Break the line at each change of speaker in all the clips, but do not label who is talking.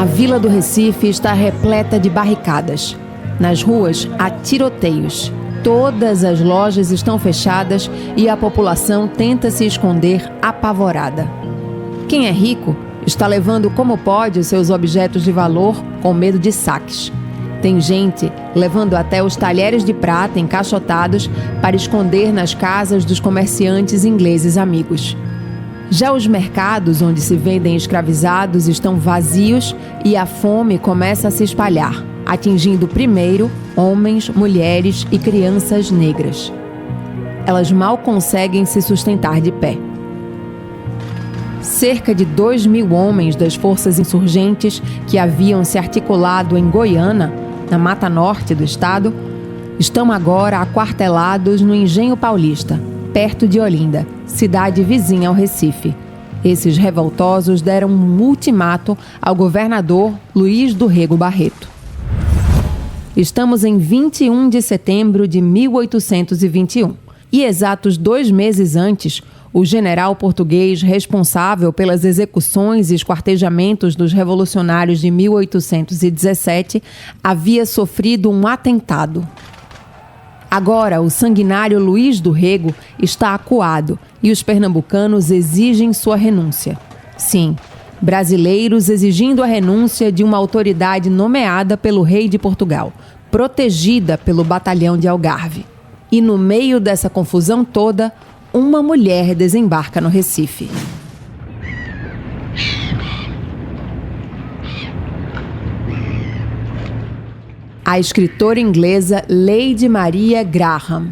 A Vila do Recife está repleta de barricadas. Nas ruas, há tiroteios. Todas as lojas estão fechadas e a população tenta se esconder apavorada. Quem é rico está levando como pode os seus objetos de valor com medo de saques. Tem gente levando até os talheres de prata encaixotados para esconder nas casas dos comerciantes ingleses amigos. Já os mercados onde se vendem escravizados estão vazios e a fome começa a se espalhar, atingindo primeiro homens, mulheres e crianças negras. Elas mal conseguem se sustentar de pé. Cerca de 2.000 homens das forças insurgentes que haviam se articulado em Goiânia, na Mata Norte do estado, estão agora aquartelados no Engenho Paulista, perto de Olinda, cidade vizinha ao Recife. Esses revoltosos deram um ultimato ao governador Luiz do Rego Barreto. Estamos em 21 de setembro de 1821 e exatos 2 meses antes, o general português responsável pelas execuções e esquartejamentos dos revolucionários de 1817 havia sofrido um atentado. Agora, o sanguinário Luiz do Rego está acuado e os pernambucanos exigem sua renúncia. Sim, brasileiros exigindo a renúncia de uma autoridade nomeada pelo rei de Portugal, protegida pelo batalhão de Algarve. E no meio dessa confusão toda, uma mulher desembarca no Recife. A escritora inglesa Lady Maria Graham,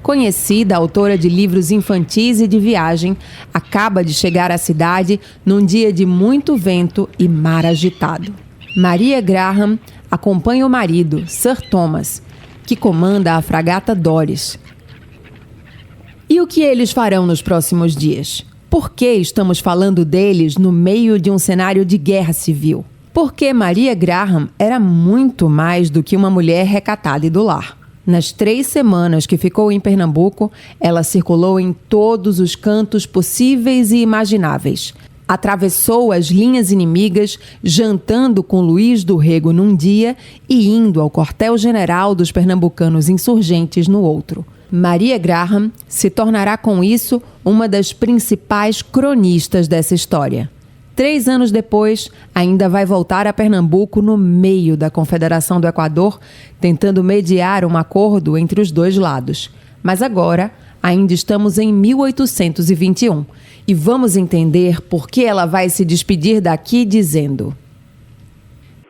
conhecida autora de livros infantis e de viagem, acaba de chegar à cidade num dia de muito vento e mar agitado. Maria Graham acompanha o marido, Sir Thomas, que comanda a fragata Doris. E o que eles farão nos próximos dias? Por que estamos falando deles no meio de um cenário de guerra civil? Porque Maria Graham era muito mais do que uma mulher recatada e do lar. Nas 3 semanas que ficou em Pernambuco, ela circulou em todos os cantos possíveis e imagináveis. Atravessou as linhas inimigas, jantando com Luiz do Rego num dia e indo ao quartel-general dos pernambucanos insurgentes no outro. Maria Graham se tornará com isso uma das principais cronistas dessa história. 3 anos depois, ainda vai voltar a Pernambuco no meio da Confederação do Equador, tentando mediar um acordo entre os dois lados. Mas agora, ainda estamos em 1821 e vamos entender por que ela vai se despedir daqui dizendo: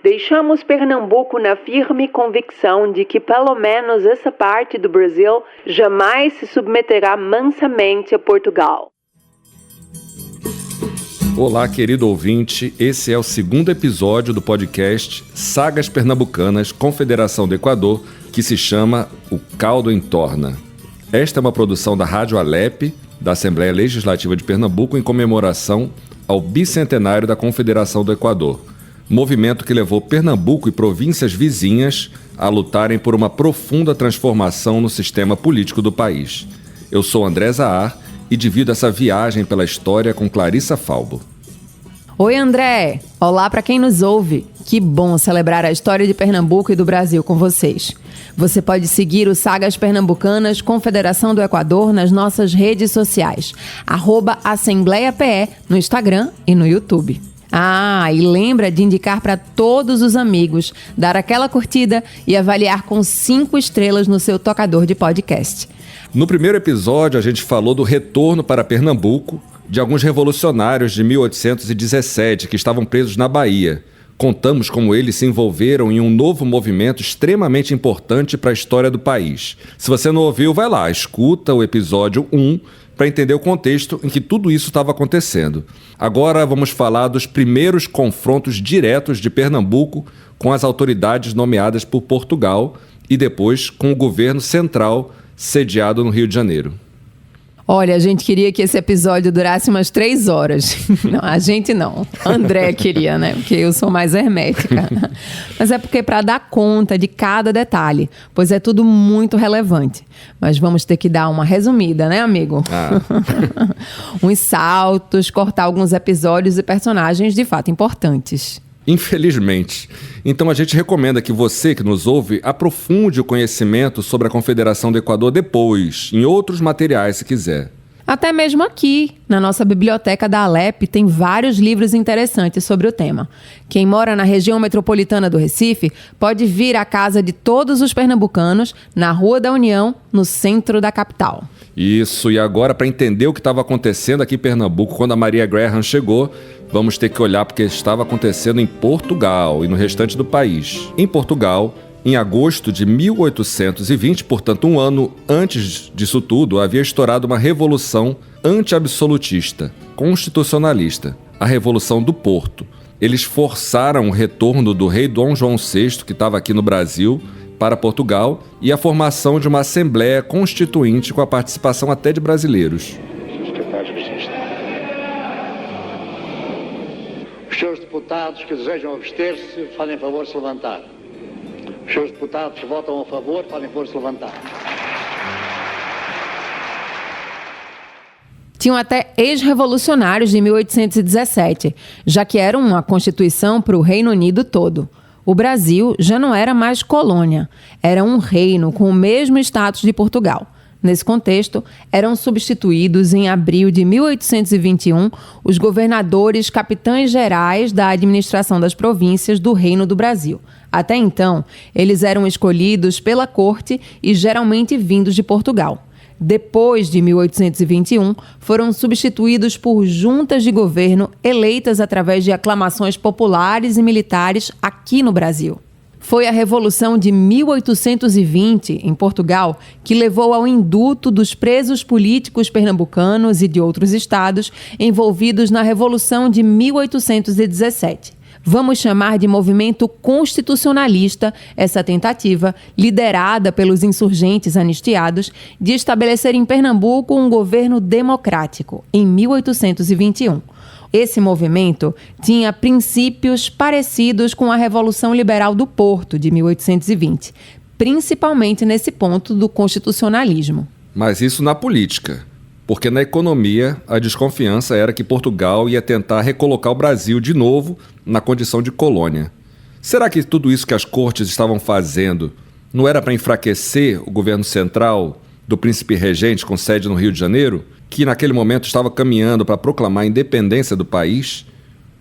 deixamos Pernambuco na firme convicção de que pelo menos essa parte do Brasil jamais se submeterá mansamente a Portugal.
Olá, querido ouvinte, esse é o 2º episódio do podcast Sagas Pernambucanas, Confederação do Equador, que se chama O Caldo Entorna. Esta é uma produção da Rádio Alep, da Assembleia Legislativa de Pernambuco, em comemoração ao bicentenário da Confederação do Equador, movimento que levou Pernambuco e províncias vizinhas a lutarem por uma profunda transformação no sistema político do país. Eu sou André Zahar e divido essa viagem pela história com Clarissa Falbo.
Oi, André! Olá para quem nos ouve. Que bom celebrar a história de Pernambuco e do Brasil com vocês. Você pode seguir o Sagas Pernambucanas Confederação do Equador nas nossas redes sociais, @AssembleiaPE no Instagram e no YouTube. E lembra de indicar para todos os amigos, dar aquela curtida e avaliar com 5 estrelas no seu tocador de podcast.
No primeiro episódio, a gente falou do retorno para Pernambuco de alguns revolucionários de 1817 que estavam presos na Bahia. Contamos como eles se envolveram em um novo movimento extremamente importante para a história do país. Se você não ouviu, vai lá, escuta o episódio 1 para entender o contexto em que tudo isso estava acontecendo. Agora vamos falar dos primeiros confrontos diretos de Pernambuco com as autoridades nomeadas por Portugal e depois com o governo central sediado no Rio de Janeiro.
Olha, a gente queria que esse episódio durasse umas 3 horas. Não, a gente não. André queria, né? Porque eu sou mais hermética. Mas é porque para dar conta de cada detalhe, pois é tudo muito relevante. Mas vamos ter que dar uma resumida, né, amigo? Uns saltos, cortar alguns episódios e personagens de fato importantes.
Infelizmente. Então a gente recomenda que você que nos ouve aprofunde o conhecimento sobre a Confederação do Equador depois, em outros materiais se quiser.
Até mesmo aqui, na nossa biblioteca da Alep, tem vários livros interessantes sobre o tema. Quem mora na região metropolitana do Recife pode vir à casa de todos os pernambucanos, na Rua da União, no centro da capital.
Isso, e agora para entender o que estava acontecendo aqui em Pernambuco quando a Maria Graham chegou, vamos ter que olhar porque estava acontecendo em Portugal e no restante do país. Em Portugal, em agosto de 1820, portanto um ano antes disso tudo, havia estourado uma revolução anti-absolutista, constitucionalista, a Revolução do Porto. Eles forçaram o retorno do rei Dom João VI, que estava aqui no Brasil, para Portugal, e a formação de uma Assembleia Constituinte com a participação até de brasileiros.
Os senhores deputados que desejam abster-se, fazem favor de se levantar. Os senhores deputados que votam a favor, fazem favor de se levantar.
Tinham até ex-revolucionários de 1817, já que era uma constituição para o Reino Unido todo. O Brasil já não era mais colônia, era um reino com o mesmo status de Portugal. Nesse contexto, eram substituídos em abril de 1821 os governadores capitães-gerais da administração das províncias do Reino do Brasil. Até então, eles eram escolhidos pela corte e geralmente vindos de Portugal. Depois de 1821, foram substituídos por juntas de governo eleitas através de aclamações populares e militares aqui no Brasil. Foi a Revolução de 1820, em Portugal, que levou ao indulto dos presos políticos pernambucanos e de outros estados envolvidos na Revolução de 1817. Vamos chamar de movimento constitucionalista essa tentativa, liderada pelos insurgentes anistiados, de estabelecer em Pernambuco um governo democrático, em 1821. Esse movimento tinha princípios parecidos com a Revolução Liberal do Porto, de 1820, principalmente nesse ponto do constitucionalismo.
Mas isso na política, porque na economia a desconfiança era que Portugal ia tentar recolocar o Brasil de novo na condição de colônia. Será que tudo isso que as cortes estavam fazendo não era para enfraquecer o governo central do príncipe regente com sede no Rio de Janeiro, que naquele momento estava caminhando para proclamar a independência do país?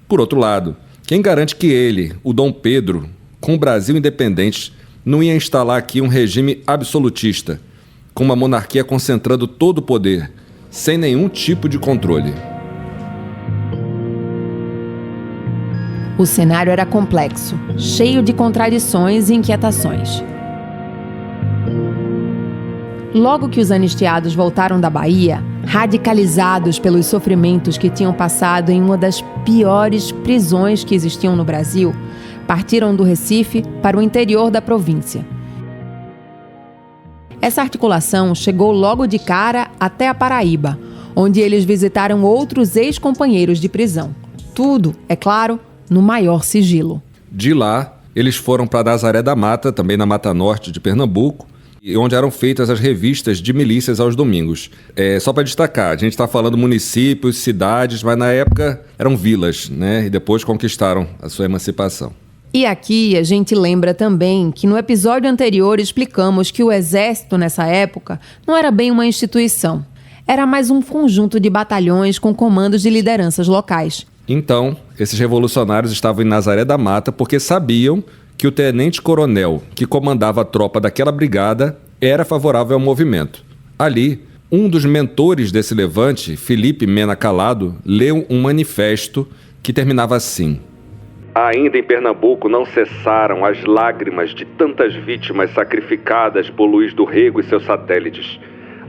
Por outro lado, quem garante que ele, o Dom Pedro, com o Brasil independente, não ia instalar aqui um regime absolutista, com uma monarquia concentrando todo o poder, sem nenhum tipo de controle?
O cenário era complexo, cheio de contradições e inquietações. Logo que os anistiados voltaram da Bahia, radicalizados pelos sofrimentos que tinham passado em uma das piores prisões que existiam no Brasil, partiram do Recife para o interior da província. Essa articulação chegou logo de cara até a Paraíba, onde eles visitaram outros ex-companheiros de prisão. Tudo, é claro, no maior sigilo.
De lá, eles foram para Nazaré da Mata, também na Mata Norte de Pernambuco, onde eram feitas as revistas de milícias aos domingos. Só para destacar, a gente está falando municípios, cidades, mas na época eram vilas, né? E depois conquistaram a sua emancipação.
E aqui a gente lembra também que no episódio anterior explicamos que o Exército, nessa época, não era bem uma instituição. Era mais um conjunto de batalhões com comandos de lideranças locais.
Então, esses revolucionários estavam em Nazaré da Mata porque sabiam que o tenente-coronel que comandava a tropa daquela brigada era favorável ao movimento. Ali, um dos mentores desse levante, Felipe Mena Calado, leu um manifesto que terminava assim: ainda em Pernambuco não cessaram as lágrimas de tantas vítimas sacrificadas por Luiz do Rego e seus satélites.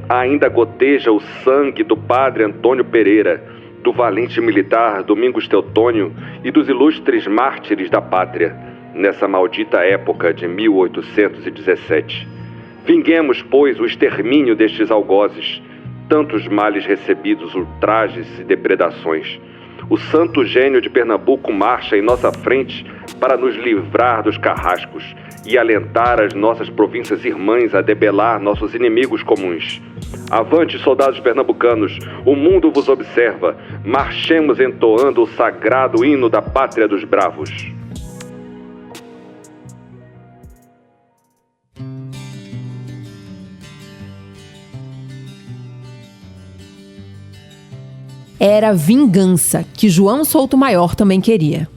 Ainda goteja o sangue do padre Antônio Pereira, do valente militar Domingos Teotônio e dos ilustres mártires da pátria, nessa maldita época de 1817. Vinguemos, pois, o extermínio destes algozes, tantos males recebidos, ultrajes e depredações. O santo gênio de Pernambuco marcha em nossa frente para nos livrar dos carrascos e alentar as nossas províncias irmãs a debelar nossos inimigos comuns. Avante, soldados pernambucanos, o mundo vos observa. Marchemos entoando o sagrado hino da pátria dos bravos.
era vingança, que João Souto Maior também queria.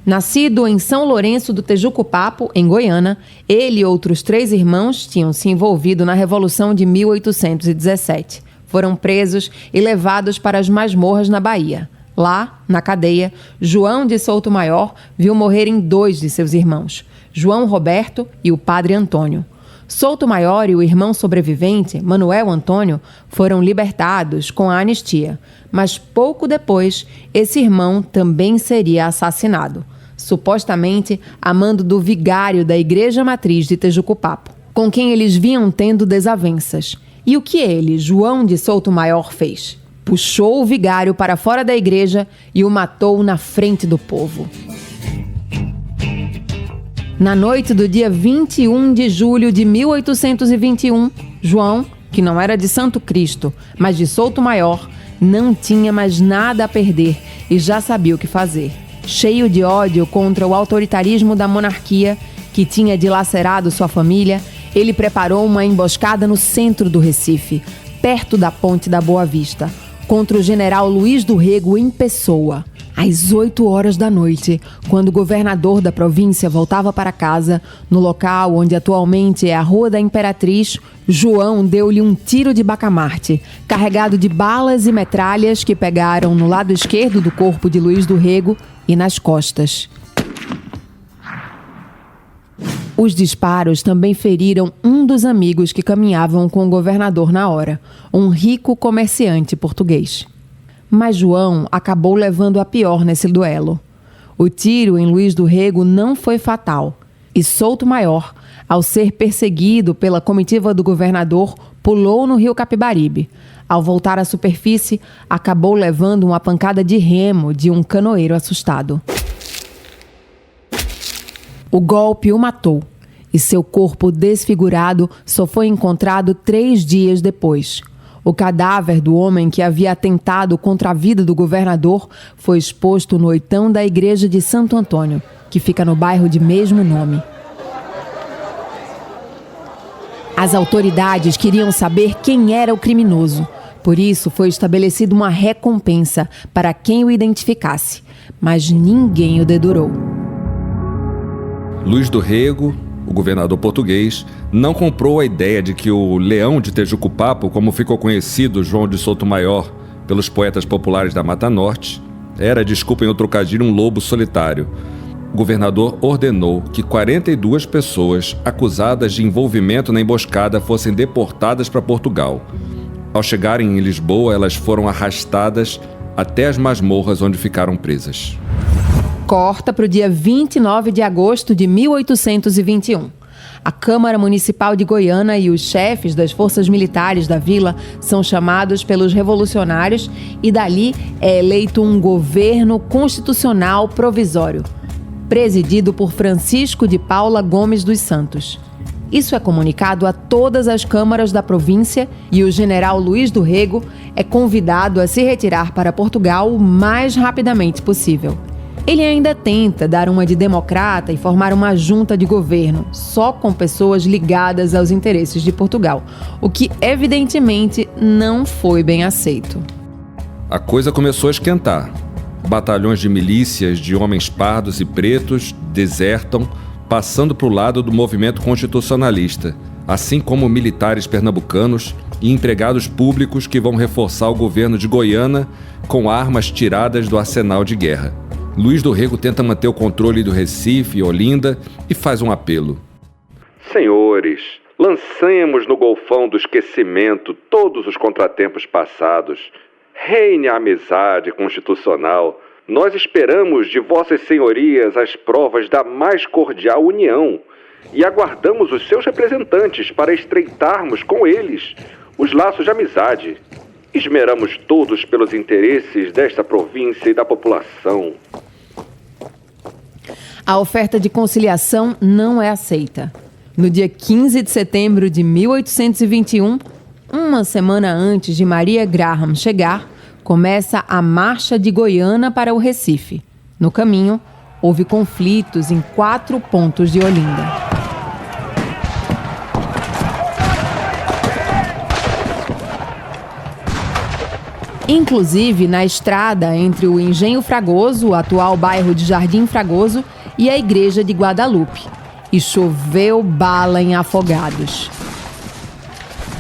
Nascido em São Lourenço do Tejucupapo, em Goiânia, ele e outros 3 irmãos tinham se envolvido na Revolução de 1817. Foram presos e levados para as masmorras na Bahia. Lá, na cadeia, João de Souto Maior viu morrerem 2 de seus irmãos, João Roberto e o padre Antônio. Souto Maior e o irmão sobrevivente, Manuel Antônio, foram libertados com a anistia, mas pouco depois, esse irmão também seria assassinado, supostamente a mando do vigário da Igreja Matriz de Tejucupapo, com quem eles vinham tendo desavenças. E o que ele, João de Souto Maior, fez? Puxou o vigário para fora da igreja e o matou na frente do povo. Na noite do dia 21 de julho de 1821, João, que não era de Santo Cristo, mas de Souto Maior, não tinha mais nada a perder e já sabia o que fazer. Cheio de ódio contra o autoritarismo da monarquia, que tinha dilacerado sua família, ele preparou uma emboscada no centro do Recife, perto da Ponte da Boa Vista, contra o general Luiz do Rego em pessoa. Às 8 horas da noite, quando o governador da província voltava para casa, no local onde atualmente é a Rua da Imperatriz, João deu-lhe um tiro de bacamarte, carregado de balas e metralhas que pegaram no lado esquerdo do corpo de Luiz do Rego e nas costas. Os disparos também feriram um dos amigos que caminhavam com o governador na hora, um rico comerciante português. Mas João acabou levando a pior nesse duelo. O tiro em Luiz do Rego não foi fatal, e Souto Maior, ao ser perseguido pela comitiva do governador, pulou no rio Capibaribe. Ao voltar à superfície, acabou levando uma pancada de remo de um canoeiro assustado. O golpe o matou, e seu corpo desfigurado só foi encontrado 3 dias depois. O cadáver do homem que havia atentado contra a vida do governador foi exposto no oitão da igreja de Santo Antônio, que fica no bairro de mesmo nome. As autoridades queriam saber quem era o criminoso. Por isso, foi estabelecida uma recompensa para quem o identificasse, mas ninguém o dedurou.
Luiz do Rego, o governador português, não comprou a ideia de que o Leão de Tejucupapo, como ficou conhecido João de Souto Maior pelos poetas populares da Mata Norte, era, desculpem o trocadilho, um lobo solitário. O governador ordenou que 42 pessoas acusadas de envolvimento na emboscada fossem deportadas para Portugal. Ao chegarem em Lisboa, elas foram arrastadas até as masmorras onde ficaram presas.
Corta para o dia 29 de agosto de 1821. A Câmara Municipal de Goiânia e os chefes das forças militares da vila são chamados pelos revolucionários e dali é eleito um governo constitucional provisório, presidido por Francisco de Paula Gomes dos Santos. Isso é comunicado a todas as câmaras da província e o general Luiz do Rego é convidado a se retirar para Portugal o mais rapidamente possível. Ele ainda tenta dar uma de democrata e formar uma junta de governo, só com pessoas ligadas aos interesses de Portugal, o que evidentemente não foi bem aceito.
A coisa começou a esquentar. Batalhões de milícias de homens pardos e pretos desertam, passando para o lado do movimento constitucionalista, assim como militares pernambucanos e empregados públicos que vão reforçar o governo de Goiânia com armas tiradas do arsenal de guerra. Luiz do Rego tenta manter o controle do Recife e Olinda e faz um apelo.
Senhores, lancemos no golfão do esquecimento todos os contratempos passados. Reine a amizade constitucional. Nós esperamos de vossas senhorias as provas da mais cordial união e aguardamos os seus representantes para estreitarmos com eles os laços de amizade. Esmeramos todos pelos interesses desta província e da população.
A oferta de conciliação não é aceita. No dia 15 de setembro de 1821, uma semana antes de Maria Graham chegar, começa a marcha de Goiânia para o Recife. No caminho, houve conflitos em 4 pontos de Olinda. inclusive na estrada entre o Engenho Fragoso, o atual bairro de Jardim Fragoso, e a Igreja de Guadalupe. E choveu bala em Afogados,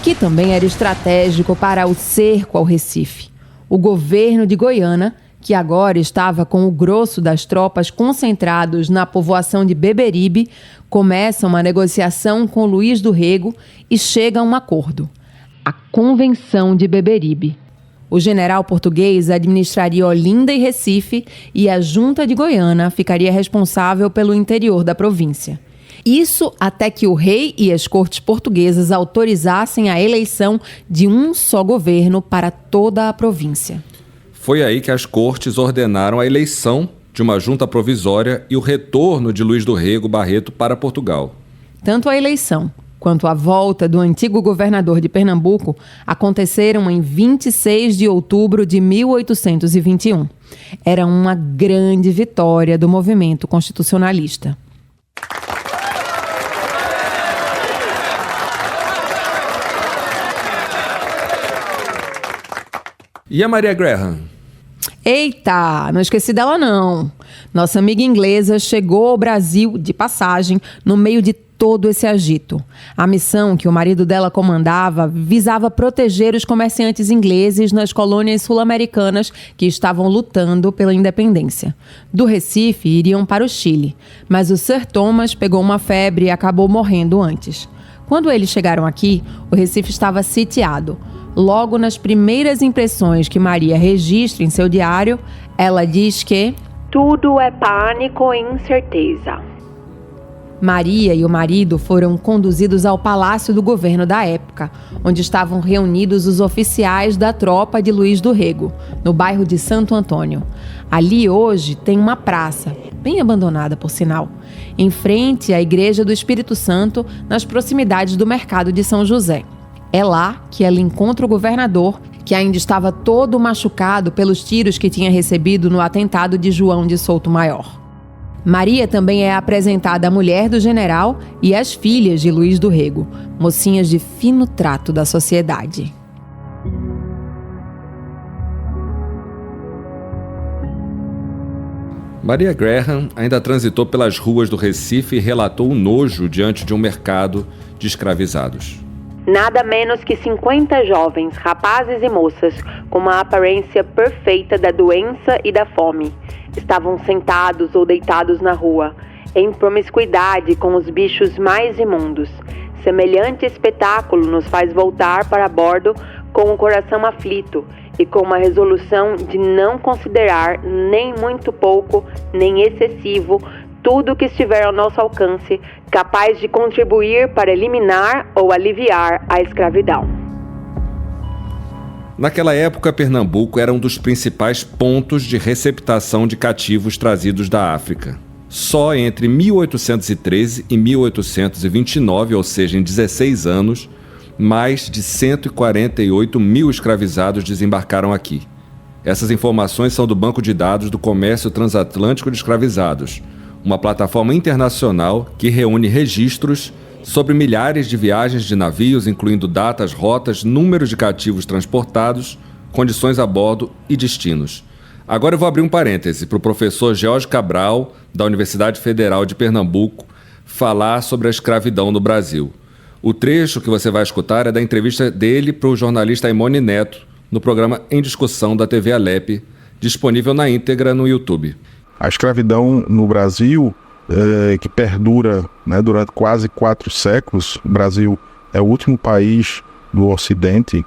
que também era estratégico para o cerco ao Recife. O governo de Goiânia, que agora estava com o grosso das tropas concentrados na povoação de Beberibe, começa uma negociação com Luiz do Rego e chega a um acordo: a Convenção de Beberibe. O general português administraria Olinda e Recife e a Junta de Goiânia ficaria responsável pelo interior da província. Isso até que o rei e as cortes portuguesas autorizassem a eleição de um só governo para toda a província.
Foi aí que as cortes ordenaram a eleição de uma junta provisória e o retorno de Luiz do Rego Barreto para Portugal.
Tanto a eleição quanto a volta do antigo governador de Pernambuco aconteceram em 26 de outubro de 1821. Era uma grande vitória do movimento constitucionalista.
E a Maria Graham?
Eita, não esqueci dela não. Nossa amiga inglesa chegou ao Brasil de passagem no meio de todo esse agito. A missão que o marido dela comandava visava proteger os comerciantes ingleses nas colônias sul-americanas que estavam lutando pela independência. Do Recife iriam para o Chile, mas o Sir Thomas pegou uma febre e acabou morrendo antes. Quando eles chegaram aqui, o Recife estava sitiado. Logo nas primeiras impressões que Maria registra em seu diário, ela diz que tudo é pânico e incerteza. Maria e o marido foram conduzidos ao palácio do governo da época, onde estavam reunidos os oficiais da tropa de Luiz do Rego, no bairro de Santo Antônio. Ali hoje tem uma praça, bem abandonada por sinal, em frente à Igreja do Espírito Santo, nas proximidades do mercado de São José. É lá que ela encontra o governador, que ainda estava todo machucado pelos tiros que tinha recebido no atentado de João de Souto Maior. Maria também é apresentada à mulher do general e às filhas de Luiz do Rego, mocinhas de fino trato da sociedade.
Maria Graham ainda transitou pelas ruas do Recife e relatou o nojo diante de um mercado de escravizados.
Nada menos que 50 jovens, rapazes e moças, com uma aparência perfeita da doença e da fome, estavam sentados ou deitados na rua, em promiscuidade com os bichos mais imundos. Semelhante espetáculo nos faz voltar para bordo com o coração aflito e com uma resolução de não considerar nem muito pouco, nem excessivo, tudo que estiver ao nosso alcance, capaz de contribuir para eliminar ou aliviar a escravidão.
Naquela época, Pernambuco era um dos principais pontos de receptação de cativos trazidos da África. Só entre 1813 e 1829, ou seja, em 16 anos, mais de 148 mil escravizados desembarcaram aqui. Essas informações são do Banco de Dados do Comércio Transatlântico de Escravizados, uma plataforma internacional que reúne registros sobre milhares de viagens de navios, incluindo datas, rotas, números de cativos transportados, condições a bordo e destinos. Agora eu vou abrir um parêntese para o professor George Cabral, da Universidade Federal de Pernambuco, falar sobre a escravidão no Brasil. O trecho que você vai escutar é da entrevista dele para o jornalista Aimone Neto, no programa Em Discussão da TV Alep, disponível na íntegra no YouTube.
A escravidão no Brasil, que perdura, durante quase 4 séculos, o Brasil é o último país do Ocidente,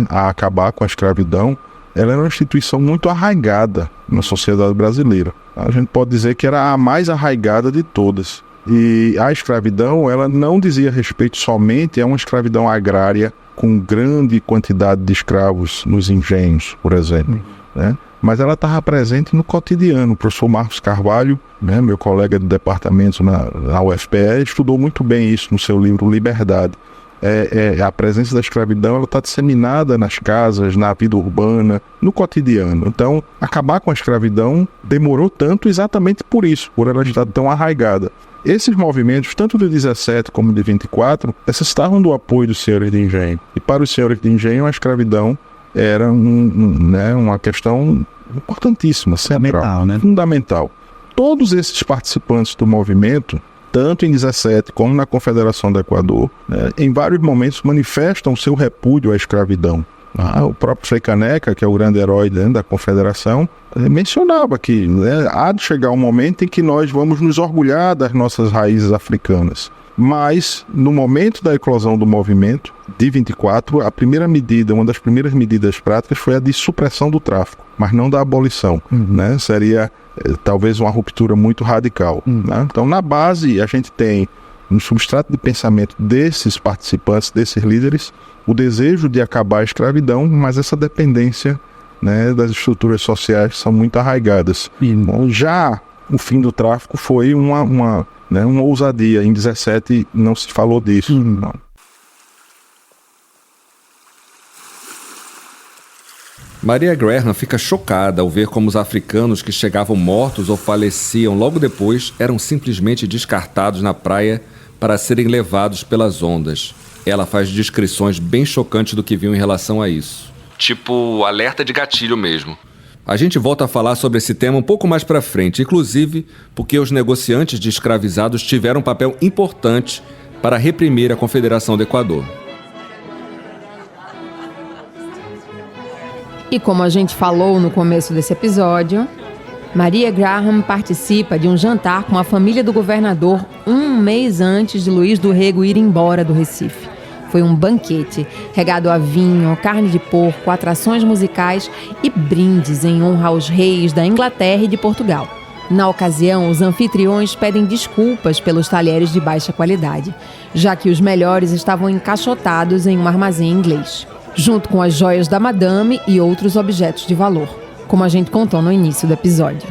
a acabar com a escravidão. Ela era uma instituição muito arraigada na sociedade brasileira. A gente pode dizer que era a mais arraigada de todas. E a escravidão, ela não dizia respeito somente a uma escravidão agrária com grande quantidade de escravos nos engenhos, por exemplo, Mas ela estava presente no cotidiano. O professor Marcos Carvalho, meu colega de departamento na UFPE, estudou muito bem isso no seu livro Liberdade. A presença da escravidão está disseminada nas casas, na vida urbana, no cotidiano. Então, acabar com a escravidão demorou tanto exatamente por isso, por ela estar tão arraigada. Esses movimentos, tanto de 17 como de 24, necessitavam do apoio dos senhores de engenho. E para os senhores de engenho, a escravidão era uma questão importantíssima, central, fundamental. Todos esses participantes do movimento, tanto em 17 como na Confederação do Equador, em vários momentos manifestam seu repúdio à escravidão. O próprio Frei Caneca, que é o grande herói da Confederação, mencionava que há de chegar um momento em que nós vamos nos orgulhar das nossas raízes africanas. Mas, no momento da eclosão do movimento, de 24, uma das primeiras medidas práticas foi a de supressão do tráfico, mas não da abolição. Seria talvez uma ruptura muito radical. Então, na base, a gente tem, no substrato de pensamento desses participantes, desses líderes, o desejo de acabar a escravidão, mas essa dependência das estruturas sociais que são muito arraigadas. Então, já o fim do tráfico foi uma ousadia. Em 17 não se falou disso. Não.
Maria Graham fica chocada ao ver como os africanos que chegavam mortos ou faleciam logo depois eram simplesmente descartados na praia para serem levados pelas ondas. Ela faz descrições bem chocantes do que viu em relação a isso. Tipo, alerta de gatilho mesmo. A gente volta a falar sobre esse tema um pouco mais pra frente, inclusive porque os negociantes de escravizados tiveram um papel importante para reprimir a Confederação do Equador.
E como a gente falou no começo desse episódio, Maria Graham participa de um jantar com a família do governador um mês antes de Luiz do Rego ir embora do Recife. Foi um banquete, regado a vinho, carne de porco, atrações musicais e brindes em honra aos reis da Inglaterra e de Portugal. Na ocasião, os anfitriões pedem desculpas pelos talheres de baixa qualidade, já que os melhores estavam encaixotados em um armazém inglês, junto com as joias da madame e outros objetos de valor, como a gente contou no início do episódio.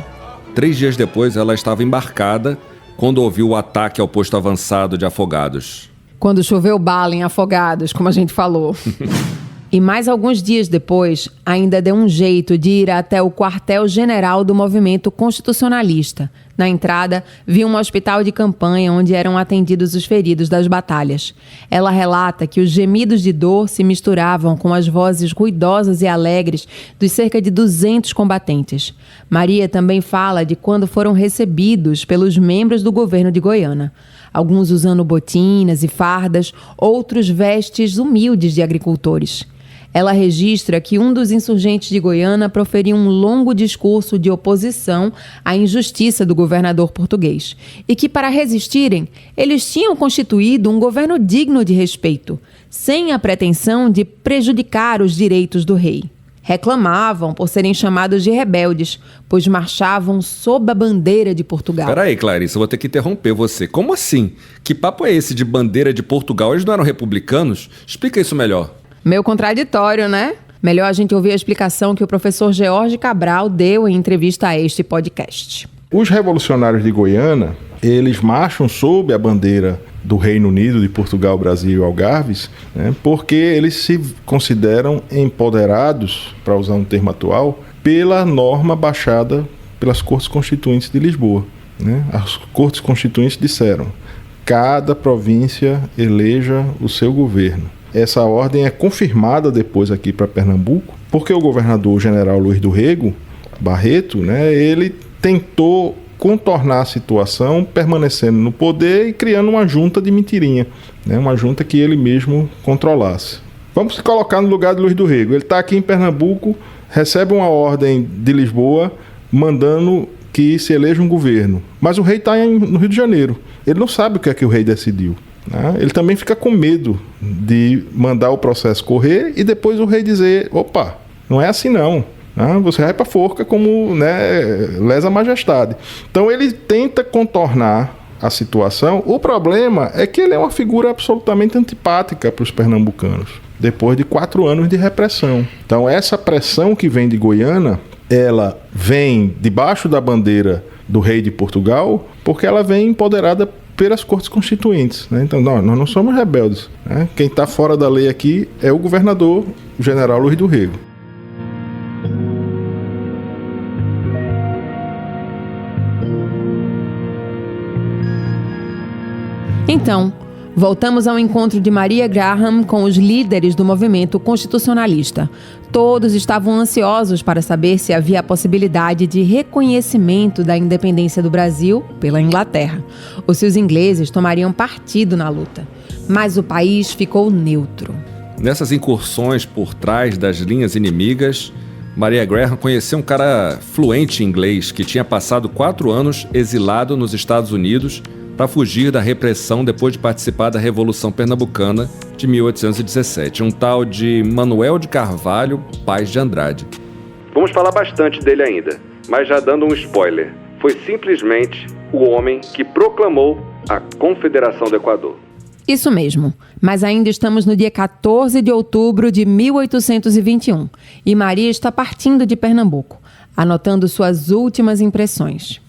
3 dias depois, ela estava embarcada quando ouviu o ataque ao posto avançado de Afogados.
Quando choveu bala em Afogados, como a gente falou. E mais alguns dias depois, ainda deu um jeito de ir até o quartel-general do movimento constitucionalista. Na entrada, viu um hospital de campanha onde eram atendidos os feridos das batalhas. Ela relata que os gemidos de dor se misturavam com as vozes ruidosas e alegres dos cerca de 200 combatentes. Maria também fala de quando foram recebidos pelos membros do governo de Goiânia. Alguns usando botinas e fardas, outros vestes humildes de agricultores. Ela registra que um dos insurgentes de Goiânia proferiu um longo discurso de oposição à injustiça do governador português e que, para resistirem, eles tinham constituído um governo digno de respeito, sem a pretensão de prejudicar os direitos do rei. Reclamavam por serem chamados de rebeldes, pois marchavam sob a bandeira de Portugal.
Peraí, Clarice, eu vou ter que interromper você. Como assim? Que papo é esse de bandeira de Portugal? Eles não eram republicanos? Explica isso melhor.
Meio contraditório, né? Melhor a gente ouvir a explicação que o professor George Cabral deu em entrevista a este podcast.
Os revolucionários de Goiânia, eles marcham sob a bandeira do Reino Unido, de Portugal, Brasil e Algarves, porque eles se consideram empoderados, para usar um termo atual, pela norma baixada pelas Cortes Constituintes de Lisboa. As Cortes Constituintes disseram: cada província eleja o seu governo. Essa ordem é confirmada depois aqui para Pernambuco, porque o governador general Luiz do Rego Barreto, ele tentou contornar a situação, permanecendo no poder e criando uma junta de mentirinha, uma junta que ele mesmo controlasse. Vamos se colocar no lugar de Luiz do Rego. Ele está aqui em Pernambuco, recebe uma ordem de Lisboa mandando que se eleja um governo, mas o rei está no Rio de Janeiro. Ele não sabe o que é que o rei decidiu. Ele também fica com medo de mandar o processo correr e depois o rei dizer: opa, não é assim não. Você vai para a forca como lesa majestade. Então ele tenta contornar a situação. O problema é que ele é uma figura absolutamente antipática para os pernambucanos, depois de 4 anos de repressão. Então essa pressão que vem de Goiânia, ela vem debaixo da bandeira do rei de Portugal, porque ela vem empoderada pelas Cortes Constituintes. Então nós não somos rebeldes. Quem está fora da lei aqui é o governador, o general Luiz do Rego.
Então, Voltamos ao encontro de Maria Graham com os líderes do movimento constitucionalista. Todos estavam ansiosos para saber se havia a possibilidade de reconhecimento da independência do Brasil pela Inglaterra, ou se os ingleses tomariam partido na luta. Mas o país ficou neutro.
Nessas incursões por trás das linhas inimigas, Maria Graham conheceu um cara fluente em inglês que tinha passado 4 anos exilado nos Estados Unidos para fugir da repressão depois de participar da Revolução Pernambucana de 1817, um tal de Manuel de Carvalho Paes de Andrade.
Vamos falar bastante dele ainda, mas já dando um spoiler, foi simplesmente o homem que proclamou a Confederação do Equador.
Isso mesmo, mas ainda estamos no dia 14 de outubro de 1821 e Maria está partindo de Pernambuco, anotando suas últimas impressões.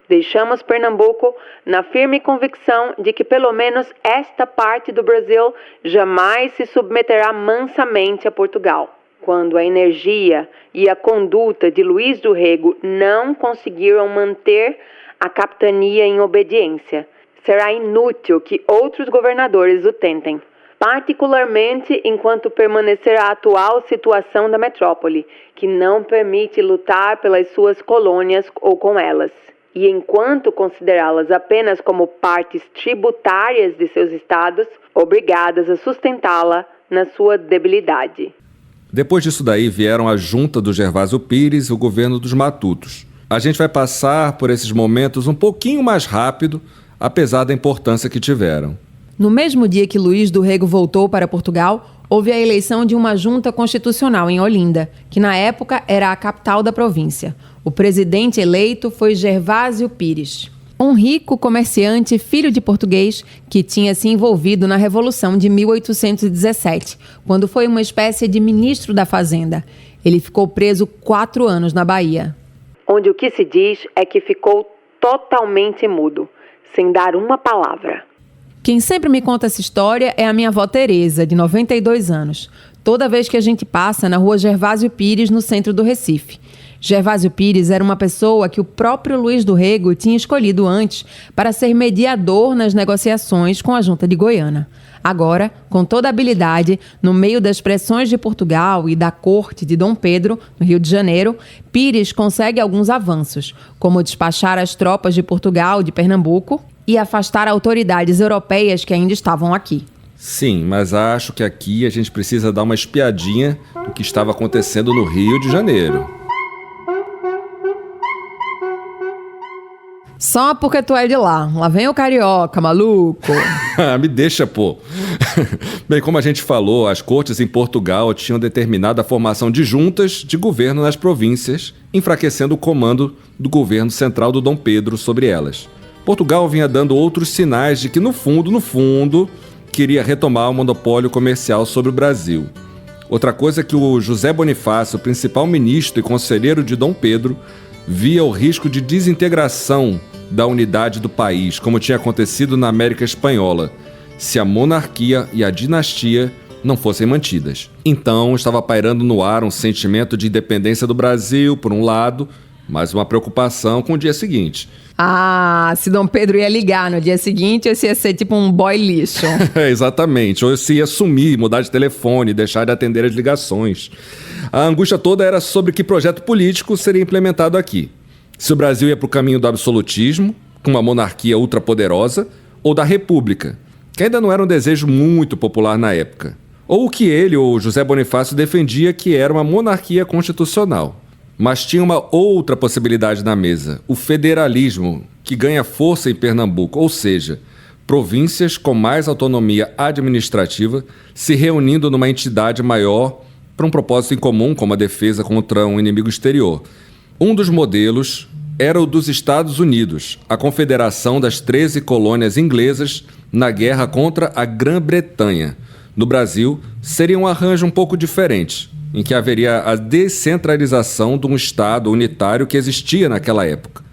Deixamos Pernambuco na firme convicção de que pelo menos esta parte do Brasil jamais se submeterá mansamente a Portugal. Quando a energia e a conduta de Luís do Rego não conseguiram manter a capitania em obediência, será inútil que outros governadores o tentem, particularmente enquanto permanecer a atual situação da metrópole, que não permite lutar pelas suas colônias ou com elas, e enquanto considerá-las apenas como partes tributárias de seus estados, obrigadas a sustentá-la na sua debilidade.
Depois disso daí vieram a junta do Gervásio Pires e o governo dos Matutos. A gente vai passar por esses momentos um pouquinho mais rápido, apesar da importância que tiveram.
No mesmo dia que Luís do Rego voltou para Portugal, houve a eleição de uma junta constitucional em Olinda, que na época era a capital da província. O presidente eleito foi Gervásio Pires, um rico comerciante filho de português que tinha se envolvido na Revolução de 1817, quando foi uma espécie de ministro da Fazenda. Ele ficou preso 4 anos na Bahia. Onde o que se diz é que ficou totalmente mudo, sem dar uma palavra. Quem sempre me conta essa história é a minha avó Tereza, de 92 anos. Toda vez que a gente passa na rua Gervásio Pires, no centro do Recife. Gervásio Pires era uma pessoa que o próprio Luís do Rego tinha escolhido antes para ser mediador nas negociações com a Junta de Goiânia. Agora, com toda a habilidade, no meio das pressões de Portugal e da corte de Dom Pedro, no Rio de Janeiro, Pires consegue alguns avanços, como despachar as tropas de Portugal de Pernambuco e afastar autoridades europeias que ainda estavam aqui.
Sim, mas acho que aqui a gente precisa dar uma espiadinha do que estava acontecendo no Rio de Janeiro.
Só porque tu é de lá. Lá vem o carioca, maluco.
Me deixa, pô. Bem, como a gente falou, as cortes em Portugal tinham determinado a formação de juntas de governo nas províncias, enfraquecendo o comando do governo central do Dom Pedro sobre elas. Portugal vinha dando outros sinais de que, no fundo, queria retomar o monopólio comercial sobre o Brasil. Outra coisa é que o José Bonifácio, principal ministro e conselheiro de Dom Pedro, via o risco de desintegração da unidade do país, como tinha acontecido na América Espanhola, se a monarquia e a dinastia não fossem mantidas. Então, estava pairando no ar um sentimento de independência do Brasil, por um lado, mas uma preocupação com o dia seguinte.
Se Dom Pedro ia ligar no dia seguinte, esse ia ser tipo um boy lixo.
Exatamente, ou se ia sumir, mudar de telefone, deixar de atender as ligações. A angústia toda era sobre que projeto político seria implementado aqui. Se o Brasil ia para o caminho do absolutismo, com uma monarquia ultrapoderosa, ou da república, que ainda não era um desejo muito popular na época. Ou o que ele, ou José Bonifácio, defendia que era uma monarquia constitucional. Mas tinha uma outra possibilidade na mesa, o federalismo, que ganha força em Pernambuco, ou seja, províncias com mais autonomia administrativa se reunindo numa entidade maior para um propósito em comum, como a defesa contra um inimigo exterior. Um dos modelos era o dos Estados Unidos, a confederação das 13 colônias inglesas na guerra contra a Grã-Bretanha. No Brasil, seria um arranjo um pouco diferente, em que haveria a descentralização de um Estado unitário que existia naquela época.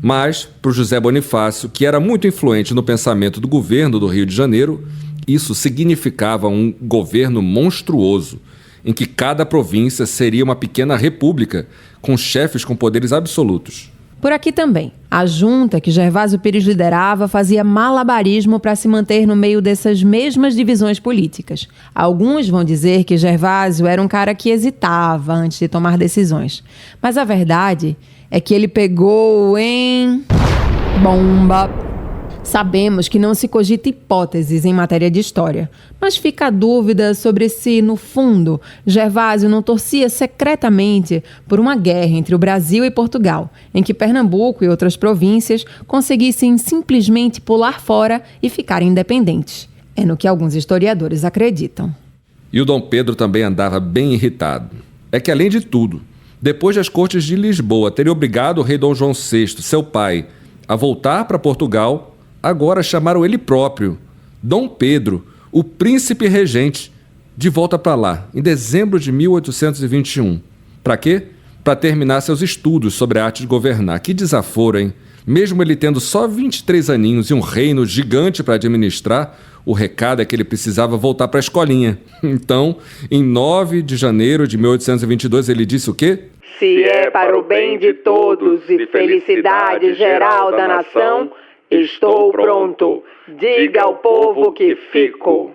Mas, para o José Bonifácio, que era muito influente no pensamento do governo do Rio de Janeiro, isso significava um governo monstruoso, em que cada província seria uma pequena república, com chefes com poderes absolutos.
Por aqui também. A junta que Gervásio Pires liderava fazia malabarismo para se manter no meio dessas mesmas divisões políticas. Alguns vão dizer que Gervásio era um cara que hesitava antes de tomar decisões. Mas a verdade é que ele pegou em bomba. Sabemos que não se cogita hipóteses em matéria de história, mas fica a dúvida sobre se, no fundo, Gervásio não torcia secretamente por uma guerra entre o Brasil e Portugal, em que Pernambuco e outras províncias conseguissem simplesmente pular fora e ficar independentes. É no que alguns historiadores acreditam.
E o Dom Pedro também andava bem irritado. É que, além de tudo, depois das cortes de Lisboa terem obrigado o rei Dom João VI, seu pai, a voltar para Portugal, agora chamaram ele próprio, Dom Pedro, o príncipe regente, de volta para lá, em dezembro de 1821. Para quê? Para terminar seus estudos sobre a arte de governar. Que desaforo, hein? Mesmo ele tendo só 23 aninhos e um reino gigante para administrar, o recado é que ele precisava voltar para a escolinha. Então, em 9 de janeiro de 1822, ele disse o quê?
Se é para o bem de todos e felicidade geral da nação, estou pronto. Diga ao povo que fico.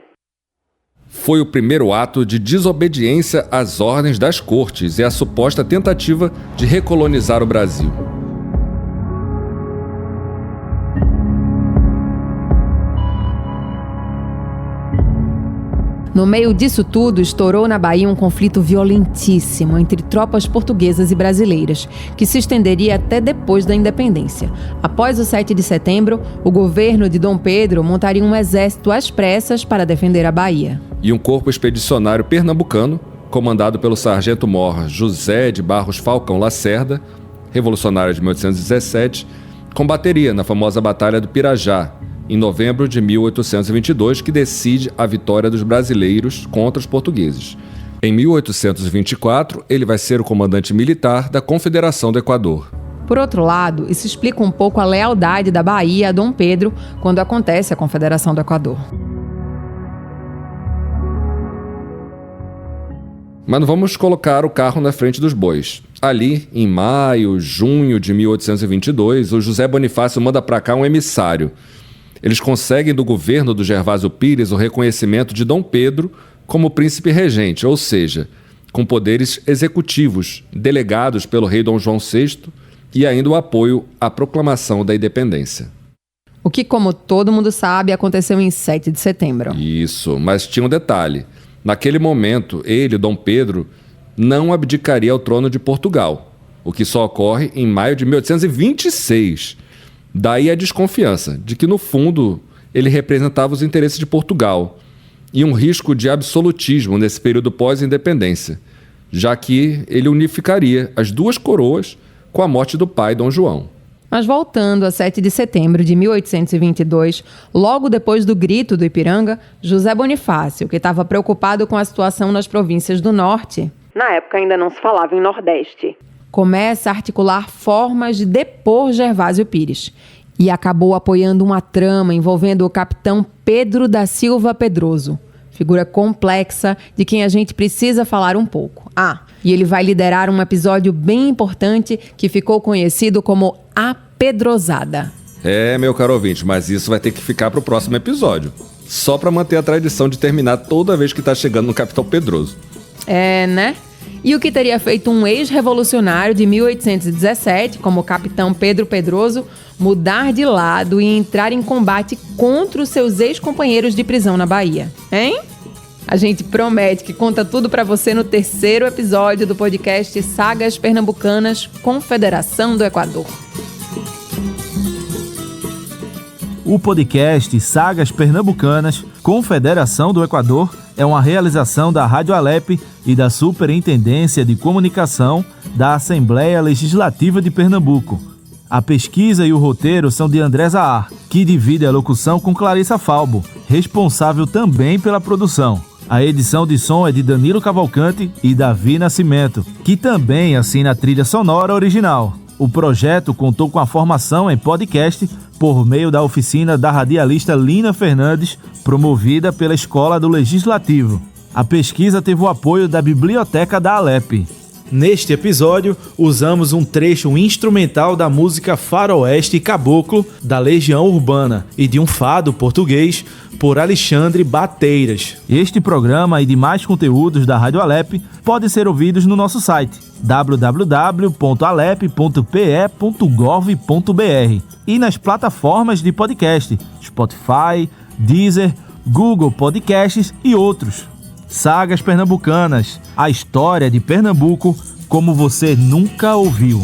Foi o primeiro ato de desobediência às ordens das cortes e a suposta tentativa de recolonizar o Brasil.
No meio disso tudo, estourou na Bahia um conflito violentíssimo entre tropas portuguesas e brasileiras, que se estenderia até depois da independência. Após o 7 de setembro, o governo de Dom Pedro montaria um exército às pressas para defender a Bahia.
E um corpo expedicionário pernambucano, comandado pelo sargento-mor José de Barros Falcão Lacerda, revolucionário de 1817, combateria na famosa Batalha do Pirajá, em novembro de 1822, que decide a vitória dos brasileiros contra os portugueses. Em 1824, ele vai ser o comandante militar da Confederação do Equador.
Por outro lado, isso explica um pouco a lealdade da Bahia a Dom Pedro quando acontece a Confederação do Equador.
Mas não vamos colocar o carro na frente dos bois. Ali, em maio, junho de 1822, o José Bonifácio manda para cá um emissário. Eles conseguem do governo do Gervásio Pires o reconhecimento de Dom Pedro como príncipe regente, ou seja, com poderes executivos delegados pelo rei Dom João VI e ainda o apoio à proclamação da independência.
O que, como todo mundo sabe, aconteceu em 7 de setembro.
Isso, mas tinha um detalhe. Naquele momento, ele, Dom Pedro, não abdicaria ao trono de Portugal, o que só ocorre em maio de 1826. Daí a desconfiança de que, no fundo, ele representava os interesses de Portugal e um risco de absolutismo nesse período pós-independência, já que ele unificaria as duas coroas com a morte do pai, Dom João.
Mas voltando a 7 de setembro de 1822, logo depois do grito do Ipiranga, José Bonifácio, que estava preocupado com a situação nas províncias do Norte,
na época ainda não se falava em Nordeste,
começa a articular formas de depor Gervásio Pires e acabou apoiando uma trama envolvendo o capitão Pedro da Silva Pedroso, figura complexa de quem a gente precisa falar um pouco. E ele vai liderar um episódio bem importante que ficou conhecido como a Pedrosada.
Meu caro ouvinte, mas isso vai ter que ficar para o próximo episódio, só para manter a tradição de terminar toda vez que está chegando no Capitão Pedroso.
Né? E o que teria feito um ex-revolucionário de 1817, como o capitão Pedro Pedroso, mudar de lado e entrar em combate contra os seus ex-companheiros de prisão na Bahia, hein? A gente promete que conta tudo pra você no 3º episódio do podcast Sagas Pernambucanas Confederação do Equador.
O podcast Sagas Pernambucanas Confederação do Equador é uma realização da Rádio Alep e da Superintendência de Comunicação da Assembleia Legislativa de Pernambuco. A pesquisa e o roteiro são de André Zahar, que divide a locução com Clarissa Falbo, responsável também pela produção. A edição de som é de Danilo Cavalcante e Davi Nascimento, que também assina a trilha sonora original. O projeto contou com a formação em podcast por meio da oficina da radialista Lina Fernandes, promovida pela Escola do Legislativo. A pesquisa teve o apoio da Biblioteca da Alep. Neste episódio, usamos um trecho instrumental da música Faroeste Caboclo, da Legião Urbana, e de um fado português por Alexandre Bateiras. Este programa e demais conteúdos da Rádio Alep podem ser ouvidos no nosso site www.alep.pe.gov.br e nas plataformas de podcast Spotify, Deezer, Google Podcasts e outros. Sagas Pernambucanas, a história de Pernambuco como você nunca ouviu.